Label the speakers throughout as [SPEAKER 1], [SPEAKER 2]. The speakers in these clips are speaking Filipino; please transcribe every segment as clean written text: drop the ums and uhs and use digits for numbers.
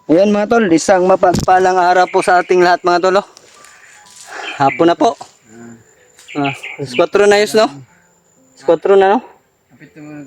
[SPEAKER 1] Ayan mga tol, isang mapagpalang araw po sa ating lahat mga tol. Hapon na po. Alas 4 na yun, no? Alas 4 na, no?
[SPEAKER 2] Kapit mo,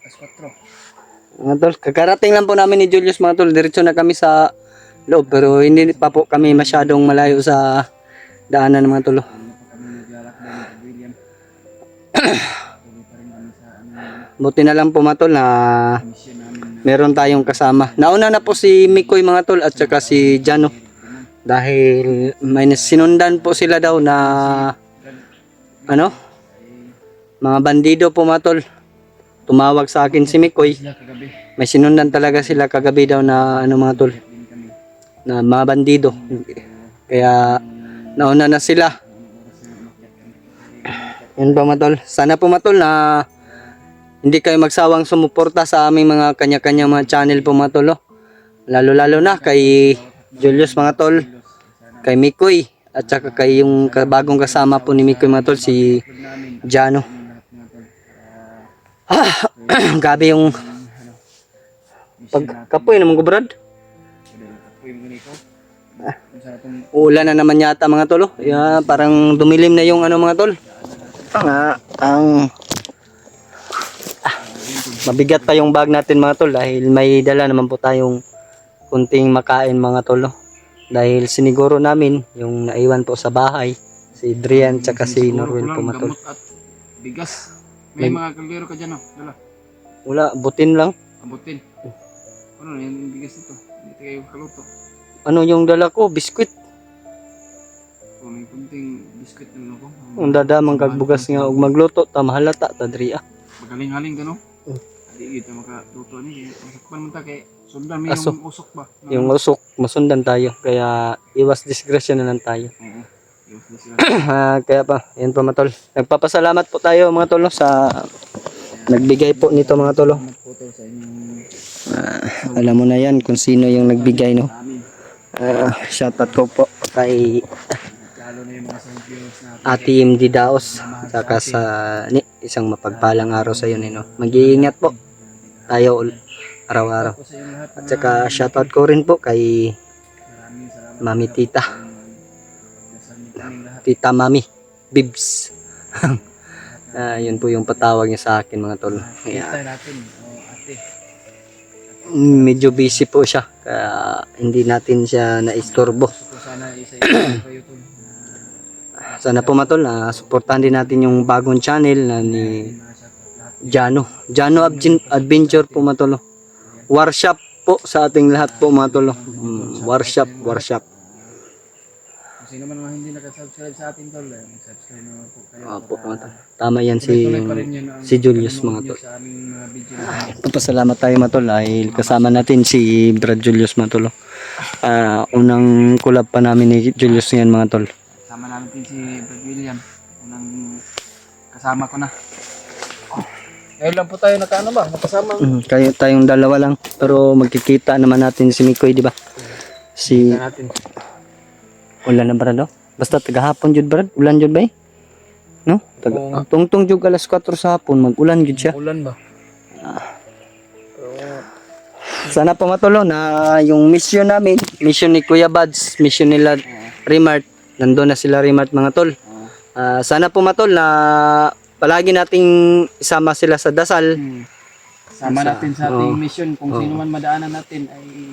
[SPEAKER 2] alas 4.
[SPEAKER 1] Mga tol, kakarating lang po namin ni Julius mga tol. Diretso na kami sa loob, pero hindi pa po kami masyadong malayo sa daanan ng mga tol.
[SPEAKER 2] Ano pa kami naglalakbay ng William. Tuloy pa rin kami sa
[SPEAKER 1] Buti na lang po mga tol na
[SPEAKER 2] mission namin.
[SPEAKER 1] meron tayong kasama. Nauna na po si Mikoy mga tol at saka si Jano. Dahil may sinundan po sila daw na mga bandido po mga tol. Tumawag sa akin si Mikoy.
[SPEAKER 2] Sila kagabi.
[SPEAKER 1] May sinundan talaga sila kagabi daw na mga tol.
[SPEAKER 2] Din kami.
[SPEAKER 1] Na mga bandido. Kaya nauna na sila. Yun po mga tol. Sana po mga tol na hindi kayo magsawang sumuporta sa aming mga kanya-kanya mga channel po mga tol. Lalo-lalo na kay Julius mga tol. Kay Mikoy. At saka kay yung bagong kasama po ni Mikoy mga tol, si Jano. Gabi yung pagkapoy naman ko Brad. Ulan na naman yata mga tol. Yeah, parang dumilim na yung mga tol. Mabigat pa yung bag natin mga tol dahil may dala naman po tayong kunting makain mga tol. Dahil siniguro namin yung naiwan po sa bahay si Drian tsaka si Norwell po mga tol.
[SPEAKER 2] Gamot at bigas. May mga kaldero ka dyan, no? Dala.
[SPEAKER 1] Wala, butin lang.
[SPEAKER 2] Abutin. Ano yan yung bigas ito? Hindi kayo kaluto.
[SPEAKER 1] Ano yung dala ko? Biskwit.
[SPEAKER 2] Kung may kunting biskuit na ako.
[SPEAKER 1] Ang dadamang kagbugas nga og magluto ta mahalata ta Dria.
[SPEAKER 2] Magaling-haling ka, no? Hindi kita makaluto ni. Masakpan mo ta kay sundan may
[SPEAKER 1] Aso.
[SPEAKER 2] yung usok ba?
[SPEAKER 1] Yung usok masundan tayo kaya iwas disgrasya na lang tayo.
[SPEAKER 2] Oo. Yung sila.
[SPEAKER 1] Kaya pa, yan po mga tol. Nagpapasalamat po tayo mga tol sa nagbigay po nito mga tol.
[SPEAKER 2] Salamat po to sa inyong
[SPEAKER 1] Alam mo na yan kung sino yung nagbigay no.
[SPEAKER 2] amin.
[SPEAKER 1] Shoutout ko po kay
[SPEAKER 2] Lalo na yung mga viewers natin.
[SPEAKER 1] Ate MD Daos saka sa isang mapagpalang araw sa iyo no. Mag-iingat po tayo araw-araw.
[SPEAKER 2] Po sa inyong lahat.
[SPEAKER 1] At saka shoutout ko rin po kay
[SPEAKER 2] Maraming salamat.
[SPEAKER 1] Mami Tita.
[SPEAKER 2] Dasal niyo kaming lahat.
[SPEAKER 1] Tita Mami Bibs. Yun po yung patawag niya sa akin mga tol. Kaya
[SPEAKER 2] Kita natin. O ate.
[SPEAKER 1] medyo busy po siya kaya hindi natin siya naistorbo.
[SPEAKER 2] So sana isa-isa kayo to.
[SPEAKER 1] Sana po mga tol na suportahan din natin yung bagong channel na ni Jano Adventure po mga tol. Workshop po sa ating lahat po mga tol. Workshop.
[SPEAKER 2] Kung sino man mga hindi nakasubscribe sa ating tol, mag-subscribe naman po kayo.
[SPEAKER 1] Opo mga tol. Tama yan
[SPEAKER 2] Tuloy pa rin yun ang
[SPEAKER 1] si Julius mga
[SPEAKER 2] panonood nyo
[SPEAKER 1] tol.
[SPEAKER 2] sa aming mga video namin.
[SPEAKER 1] Papasalamat tayo mga tol dahil kasama natin si Brad Julius mga tol. Unang collab pa namin ni Julius ngayon mga tol.
[SPEAKER 2] Kasama natin si Brad William. Unang kasama ko na. Ngayon lang po tayo nakasama.
[SPEAKER 1] Kayo tayong dalawa lang pero magkikita naman natin si Mikoy di ba? Si
[SPEAKER 2] natin.
[SPEAKER 1] ulan na Brad oh. Basta tagahapon jud Brad, ulan jud ba eh? No?
[SPEAKER 2] Oo.
[SPEAKER 1] Tungtong jud alas 4 sa hapon mag-ulan jud siya.
[SPEAKER 2] Ulan ba?
[SPEAKER 1] Sana po matulo na yung mission namin, mission ni Kuya Bads, mission nila Remart, nandoon na sila Remart mga tol. Sana po matol na palagi nating isama sila sa dasal.
[SPEAKER 2] Sama natin sa ating mission. Kung sino man madaanan natin ay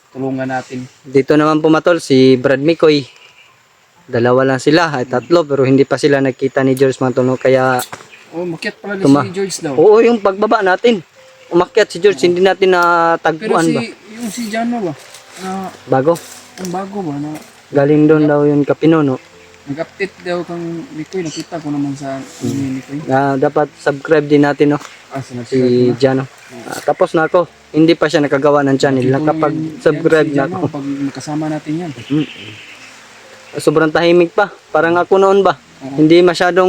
[SPEAKER 2] tulungan natin.
[SPEAKER 1] Dito naman po matol si Brad Mikoy. Dalawa lang sila, ay tatlo pero hindi pa sila nakita ni George mga tol, no? Kaya
[SPEAKER 2] Oh, makiat pala
[SPEAKER 1] Tuma-
[SPEAKER 2] si George daw.
[SPEAKER 1] oo yung pagbaba natin. Umakyat si George, hindi natin
[SPEAKER 2] Pero
[SPEAKER 1] natagpuan ba?
[SPEAKER 2] yung si Jano ba? Na
[SPEAKER 1] Bago.
[SPEAKER 2] ang bago ba na
[SPEAKER 1] Galing doon daw yung Kapinono.
[SPEAKER 2] nag-update daw kang Mikoy, nakita ko naman sa Mikoy.
[SPEAKER 1] Dapat subscribe din natin no, si Jano. Tapos na ako, hindi pa siya nakagawa ng channel. Nakapag-subscribe na ako.
[SPEAKER 2] Pag makasama natin yan.
[SPEAKER 1] Sobrang tahimik pa. Parang ako noon ba. Hindi masyadong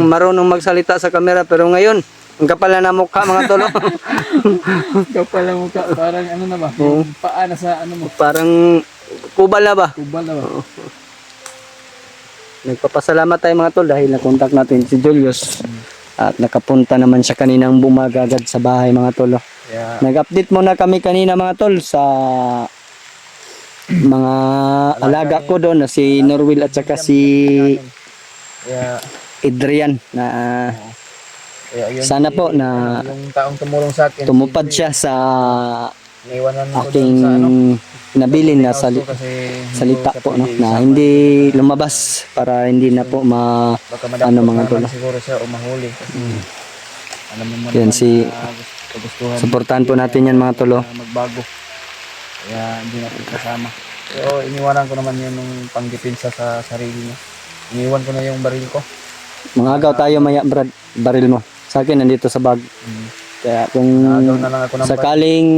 [SPEAKER 1] marunong magsalita sa camera. Pero ngayon, ang kapal na mukha mga tolo.
[SPEAKER 2] Kapal ang mukha, parang ano na ba? Yung paa na sa ano mo,
[SPEAKER 1] Parang kubal na ba.
[SPEAKER 2] kubal na ba?
[SPEAKER 1] Nagpapasalamat tayo mga tol dahil nakontak natin si Julius. At nakapunta naman siya kaninang bumagagad sa bahay mga tol.
[SPEAKER 2] Yeah.
[SPEAKER 1] Nag-update muna kami kanina mga tol sa mga alaga ko doon na si Norwil at saka si
[SPEAKER 2] Kaya,
[SPEAKER 1] Adrian na
[SPEAKER 2] yun,
[SPEAKER 1] sana po na
[SPEAKER 2] yung taong tumulong sa akin.
[SPEAKER 1] tumupad siya sa
[SPEAKER 2] Naiwanan ko
[SPEAKER 1] aking
[SPEAKER 2] doon sa ano.
[SPEAKER 1] nabilin na
[SPEAKER 2] House ko
[SPEAKER 1] salita
[SPEAKER 2] kasi
[SPEAKER 1] salita
[SPEAKER 2] hindi ko
[SPEAKER 1] po
[SPEAKER 2] siya
[SPEAKER 1] no
[SPEAKER 2] pwede
[SPEAKER 1] na
[SPEAKER 2] isama.
[SPEAKER 1] hindi lumabas para hindi na po
[SPEAKER 2] Baka madapot
[SPEAKER 1] ano mga
[SPEAKER 2] naman
[SPEAKER 1] tolo.
[SPEAKER 2] siguro siya o mahuli. Kasi alam mo naman
[SPEAKER 1] Yan si
[SPEAKER 2] na kagustuhan.
[SPEAKER 1] suportahan po natin yan mga tolo.
[SPEAKER 2] Magbago. Kaya hindi natin kasama. So iniwanan ko naman yun nung pangdepensa sa sarili niya. Iniwan ko na yung baril ko.
[SPEAKER 1] Mga agaw tayo maya Brad, baril mo. Sa akin nandito sa bag. Kaya kung
[SPEAKER 2] Nagaw na lang ako ng baril.
[SPEAKER 1] sakaling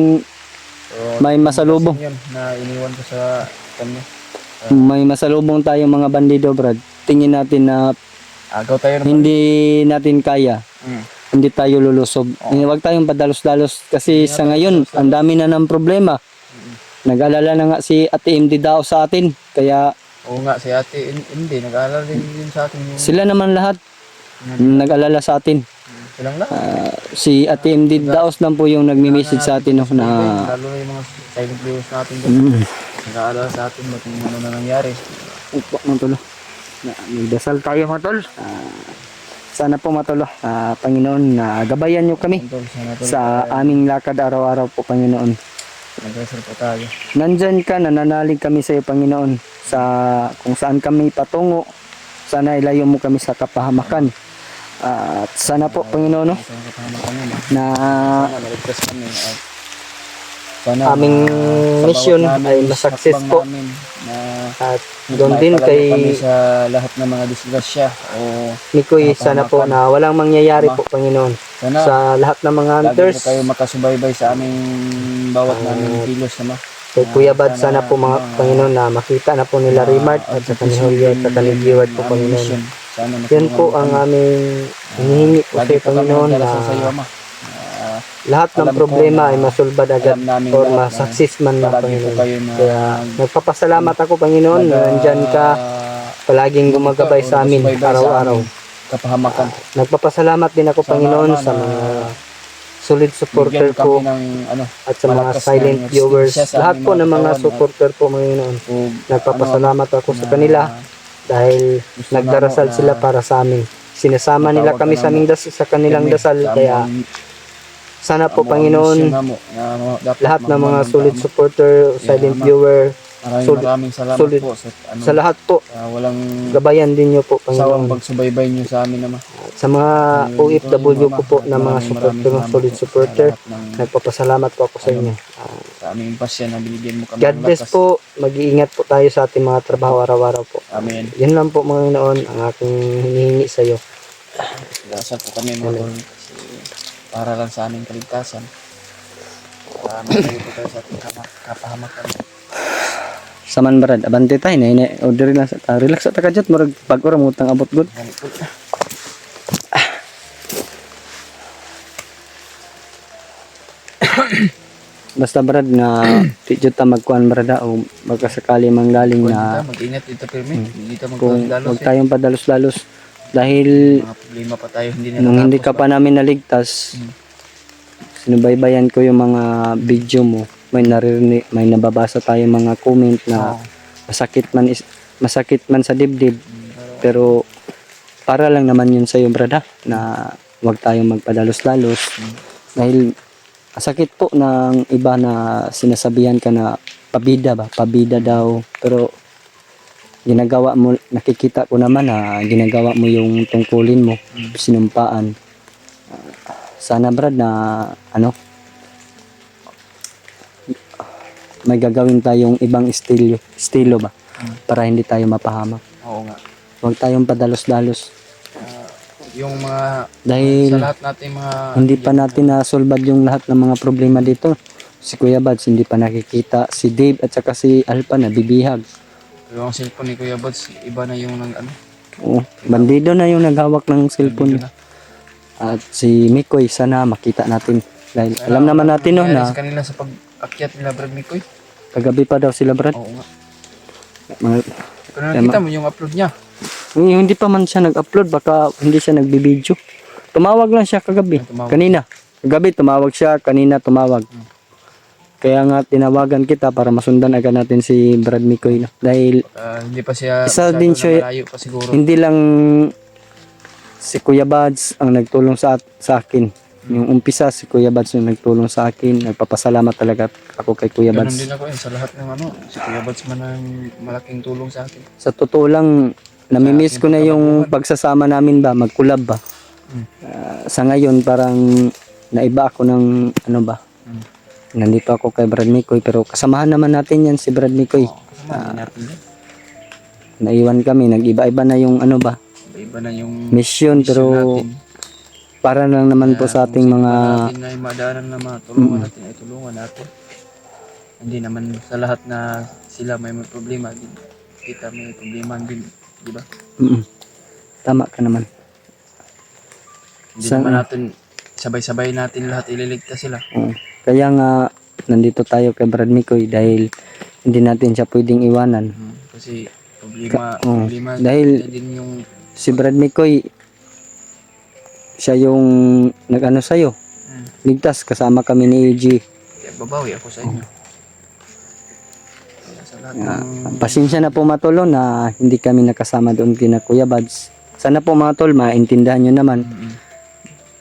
[SPEAKER 2] So,
[SPEAKER 1] may masalubong.
[SPEAKER 2] yun na iniwan ko sa kanya.
[SPEAKER 1] May masalubong tayong mga bandido Brad. Tingin natin na
[SPEAKER 2] Agaw tayo ng
[SPEAKER 1] hindi natin kaya.
[SPEAKER 2] Mm.
[SPEAKER 1] Hindi tayo lulusob. Huwag tayong padalos-dalos kasi sa ngayon ang dami na ng problema. Nag-alala na nga si Ate MD daw sa atin. Kaya
[SPEAKER 2] Oo nga, si ate, hindi, nag-aalala din sa akin yung
[SPEAKER 1] sila naman lahat nag-alala sa atin.
[SPEAKER 2] silang lang.
[SPEAKER 1] Si Ate MD Daos lang po yung nagmi-message sa atin no, na
[SPEAKER 2] Lalo na yung mga silent viewers natin doon. Nag-aalala sa atin ba't yung ano na nangyari.
[SPEAKER 1] upo mga tolo. Magdasal tayo mga tol. Sana po mga tolo, Panginoon na gabayan nyo kami
[SPEAKER 2] Tol, sana tol,
[SPEAKER 1] sa aming lakad araw-araw po Panginoon.
[SPEAKER 2] nag-resort po tayo.
[SPEAKER 1] Nandyan ka, nananalig kami sa iyo Panginoon sa kung saan kami patungo. Sana ilayo mo kami sa kapahamakan. At sana po Panginoon no,
[SPEAKER 2] Sana kasama kami na.
[SPEAKER 1] na
[SPEAKER 2] Sana maligtas kami. At sana
[SPEAKER 1] aming
[SPEAKER 2] sa
[SPEAKER 1] mission
[SPEAKER 2] bawat namin,
[SPEAKER 1] ay masakses
[SPEAKER 2] hakbang
[SPEAKER 1] po.
[SPEAKER 2] namin na
[SPEAKER 1] At doon din
[SPEAKER 2] maipalayo kami
[SPEAKER 1] kay
[SPEAKER 2] sa lahat ng mga disgrasya o
[SPEAKER 1] Mikoy, sana po na walang mangyayari po Panginoon
[SPEAKER 2] sana
[SPEAKER 1] sa lahat ng mga
[SPEAKER 2] lagi
[SPEAKER 1] hunters.
[SPEAKER 2] po kayo makasubaybay sa aming bawat namin kilos naman.
[SPEAKER 1] Kay Kuya Bad, sana po mga Panginoon na makita na po nila Rimart at sa ni Julio at sa ni Giward po Panginoon. Yan po ang aming hinihingi po sa iyo, Panginoon na lahat ng problema ay masulbad agad or masaksis man na Panginoon. Kaya nagpapasalamat ako Panginoon na nandyan ka palaging gumagabay sa amin araw-araw.
[SPEAKER 2] Kapahamakan.
[SPEAKER 1] Nagpapasalamat din ako Panginoon sa mga solid supporter ko at sa mga silent viewers. Lahat po ng mga supporter po Panginoon. Nagpapasalamat ako sa kanila dahil nagdarasal sila para sa amin. Sinasama nila kami sa aming sa kanilang dasal. Kaya sana po Panginoon, lahat ng mga solid supporter, silent viewer,
[SPEAKER 2] maraming salamat
[SPEAKER 1] solid
[SPEAKER 2] po
[SPEAKER 1] sa lahat po,
[SPEAKER 2] walang
[SPEAKER 1] gabayan din nyo po
[SPEAKER 2] sawang
[SPEAKER 1] Panginoon.
[SPEAKER 2] pagsubaybay nyo sa amin naman.
[SPEAKER 1] Sa mga OFW ko po na mga supporter, mga solid supporter, nagpapasalamat po ako sa inyo.
[SPEAKER 2] Sa aming pasya na binigyan mo kami
[SPEAKER 1] God
[SPEAKER 2] ng
[SPEAKER 1] bless
[SPEAKER 2] lakas.
[SPEAKER 1] po, mag-iingat po tayo sa ating mga trabaho araw-araw po.
[SPEAKER 2] Amen.
[SPEAKER 1] Yan lang po Panginoon ang aking hinihingi sa iyo.
[SPEAKER 2] Dasal po kami mga tol, kasi para lang sa aming kaligtasan. Para magaling po tayo sa ating kapahamakan.
[SPEAKER 1] Saman Brad, abante tayo na order lang sa relax sa takadjat murag pag ora mo utang abot gud. Basta Brad na tidjot ta magkuan Brad o magkasakali manggaling na
[SPEAKER 2] Mag-ingat dito Pirmi. Hindi tayo
[SPEAKER 1] kung
[SPEAKER 2] magdalos
[SPEAKER 1] wag tayong padalos-dalos dahil
[SPEAKER 2] mga problema pa tayo hindi na
[SPEAKER 1] nung hindi ka pa namin naligtas sinubaybayan ko yung mga video mo, may naririnig, may nababasa tayong mga comment na masakit man sa dibdib, pero para lang naman yun sa iyo brada na wag tayong magpadalos-dalos dahil sakit po ng iba na sinasabihan ka na pabida daw, pero ginagawa mo, nakikita ko naman na ginagawa mo yung tungkulin mo, sinumpaan. Sana Brad na may gagawin tayong ibang estilo ba para hindi tayo mapahamak.
[SPEAKER 2] Oo nga.
[SPEAKER 1] Huwag tayong padalos-dalos
[SPEAKER 2] Yung mga
[SPEAKER 1] dahil
[SPEAKER 2] sa lahat natin mga
[SPEAKER 1] hindi pa natin nasolbad yung lahat ng mga problema dito. Si Kuya Bads hindi pa nakikita, si Dave at saka si Alpa na bibihag.
[SPEAKER 2] yung cellphone ni Kuya Buds, iba na yung
[SPEAKER 1] Oo, bandido na yung naghawak ng cellphone niya. At si Mikoy sana makita natin dahil alam naman natin no na
[SPEAKER 2] sa kanila sa pag-akyat nila Brad Mikoy.
[SPEAKER 1] kagabi pa daw sila Brad.
[SPEAKER 2] Oo nga.
[SPEAKER 1] Mga-
[SPEAKER 2] Pero nakita mo yung upload niya.
[SPEAKER 1] Hindi pa man siya nag-upload, baka hindi siya nagbibideo. Tumawag lang siya kagabi,
[SPEAKER 2] Tumawag.
[SPEAKER 1] kanina. Kagabi tumawag siya, kanina tumawag. Kaya nga tinawagan kita para masundan agad natin si Brad Mikoy, no? Dahil
[SPEAKER 2] Hindi pa siya
[SPEAKER 1] Isa
[SPEAKER 2] masyado
[SPEAKER 1] din
[SPEAKER 2] na
[SPEAKER 1] siya-
[SPEAKER 2] malayo pa siguro.
[SPEAKER 1] hindi lang si Kuya Bads ang nagtulong sa akin. Yung umpisa si Kuya Bads yung nagtulong sa akin. Nagpapasalamat talaga ako kay Kuya
[SPEAKER 2] Ganun
[SPEAKER 1] Bads.
[SPEAKER 2] din ako sa lahat ng si Kuya Bads man ang malaking tulong sa akin.
[SPEAKER 1] Sa totoo lang, namimiss ko na yung pagsasama namin ba, mag-collab ba.
[SPEAKER 2] Mm.
[SPEAKER 1] Sa ngayon parang naiba ako ng ano ba.
[SPEAKER 2] Mm.
[SPEAKER 1] Nandito ako kay Brad Mikoy pero kasamahan naman natin yan si Brad Mikoy.
[SPEAKER 2] Kasama din natin yan.
[SPEAKER 1] Naiwan kami, nag-iba-iba na yung ano ba,
[SPEAKER 2] Iba na yung
[SPEAKER 1] mission pero
[SPEAKER 2] natin.
[SPEAKER 1] para lang naman po sa ating mga
[SPEAKER 2] natin ay madaanan na matulungan natin ay tulungan natin. Hindi naman sa lahat na sila may problema din. Kita may problema din, di ba?
[SPEAKER 1] Tama ka naman.
[SPEAKER 2] Hindi
[SPEAKER 1] Sa-
[SPEAKER 2] naman natin sabay-sabay natin lahat ililigtas sila.
[SPEAKER 1] Oo. Kaya nga nandito tayo kay Brad Mikoy dahil hindi natin siya pwedeng iwanan.
[SPEAKER 2] Kasi problema
[SPEAKER 1] oo. Dahil-
[SPEAKER 2] din yung
[SPEAKER 1] Si Brad Mikoy, siya yung nag-ano sa'yo. Ligtas, kasama kami ni AG.
[SPEAKER 2] kaya babawi ako sa inyo. Kaya sa lahat ng
[SPEAKER 1] Pasensya na po mga tol na hindi kami nakasama doon kina Kuya Bads. Sana po mga tol, maintindihan nyo naman.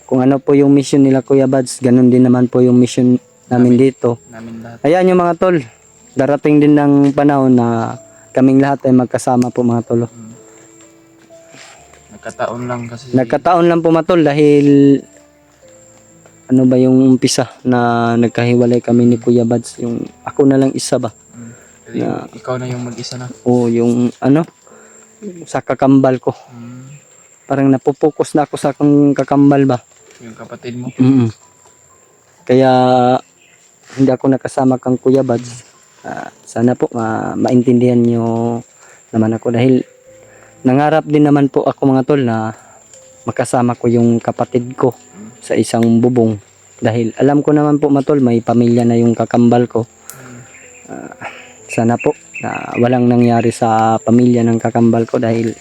[SPEAKER 1] Kung ano po yung mission nila Kuya Bads, ganun din naman po yung mission namin dito.
[SPEAKER 2] namin lahat.
[SPEAKER 1] Ayan yung mga tol, darating din ng panahon na kaming lahat ay magkasama po mga tol.
[SPEAKER 2] Nagkataon lang kasi
[SPEAKER 1] Nagkataon lang po mga tol dahil ano ba yung umpisa na nagkahiwalay kami ni Kuya Bads, yung ako na lang isa ba?
[SPEAKER 2] kasi ikaw na yung mag-isa na.
[SPEAKER 1] O yung ano, sa kakambal ko. Parang napopokus na ako sa akong kakambal ba?
[SPEAKER 2] Yung kapatid mo.
[SPEAKER 1] Kaya hindi ako nakasama kang Kuya Bads. Sana po maintindihan nyo naman ako dahil nangarap din naman po ako mga tol na makasama ko yung kapatid ko sa isang bubong. Dahil alam ko naman po mga tol, may pamilya na yung kakambal ko. Sana po na walang nangyari sa pamilya ng kakambal ko dahil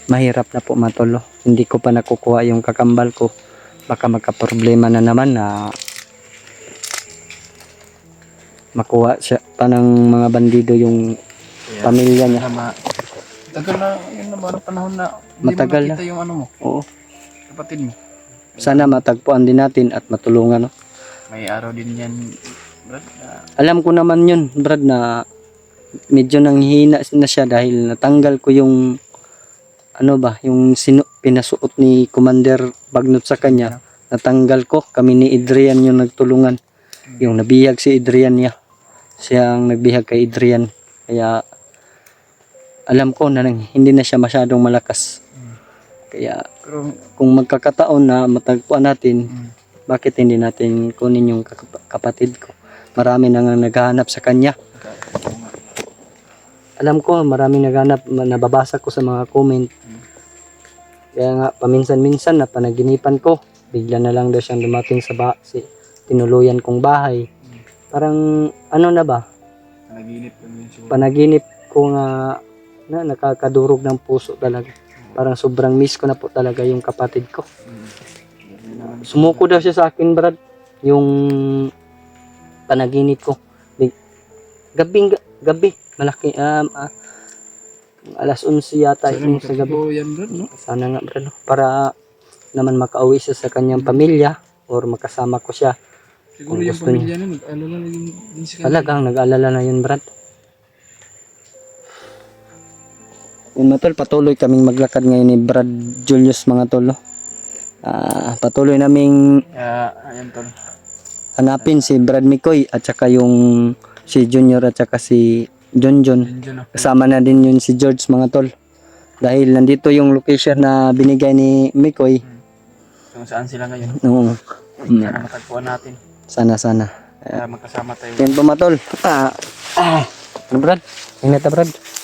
[SPEAKER 1] mahirap na po mga tol. Hindi ko pa nakukuha yung kakambal ko. Baka magka-problema na naman na makuha siya pa ng mga bandido yung
[SPEAKER 2] Kaya,
[SPEAKER 1] pamilya niya.
[SPEAKER 2] tagal na yun na parang panahon na hindi
[SPEAKER 1] Matagal
[SPEAKER 2] mo nakita yung ano mo,
[SPEAKER 1] Oo.
[SPEAKER 2] kapatid mo.
[SPEAKER 1] Sana matagpuan din natin at matulungan. No?
[SPEAKER 2] May araw din yan, Brad, na
[SPEAKER 1] Alam ko naman yun, Brad, na medyo nanghihina na siya dahil natanggal ko yung ano ba, yung pinasuot ni Commander Bagnot sa kanya. Natanggal ko, kami ni Adrian yung nagtulungan. Yung nabihag si Adrian niya. Siya ang nagbihag kay Adrian. Kaya alam ko na hindi na siya masyadong malakas. Kaya
[SPEAKER 2] pero
[SPEAKER 1] kung magkakataon na matagpuan natin, bakit hindi natin kunin yung kapatid ko? Marami nang naghahanap sa kanya. Alam ko, maraming naghahanap, nababasa ko sa mga comment. Kaya nga, paminsan-minsan na panaginipan ko, bigla na lang daw siyang dumating sa tinuluyan kong bahay. Parang, ano na ba?
[SPEAKER 2] panaginip kami yun siguro.
[SPEAKER 1] Panaginip ko nga, na nakakadurog ng puso talaga. Parang sobrang miss ko na po talaga yung kapatid ko. Sumuko daw siya sa akin, Brad. Yung panaginip ko. Gabi. Malaki. Alas 11 yata yung sa gabi.
[SPEAKER 2] Oo, yan, Brad, no?
[SPEAKER 1] Sana nga, Brad. Para naman makauwi siya sa kanyang pamilya or makasama ko siya.
[SPEAKER 2] Siguro
[SPEAKER 1] Kung
[SPEAKER 2] yung
[SPEAKER 1] gusto niya.
[SPEAKER 2] pamilya na nag-alala na yung si
[SPEAKER 1] Talagang nag-alala na yun, Brad. Yun mga tol, patuloy kaming maglakad ngayon ni Brad Julius mga tol. No? Patuloy naming
[SPEAKER 2] ayan, tol.
[SPEAKER 1] hanapin si Brad Mikoy at saka yung si Junior at saka si John.
[SPEAKER 2] Yun dyan, no?
[SPEAKER 1] Kasama na din yun si George mga tol. Dahil nandito yung location na binigay ni Mikoy.
[SPEAKER 2] Kung saan sila ngayon.
[SPEAKER 1] No,
[SPEAKER 2] Sana matagpuan natin.
[SPEAKER 1] sana.
[SPEAKER 2] Kaya magkasama tayo.
[SPEAKER 1] Yan po mga tol. Ano Brad? Ingat na Brad.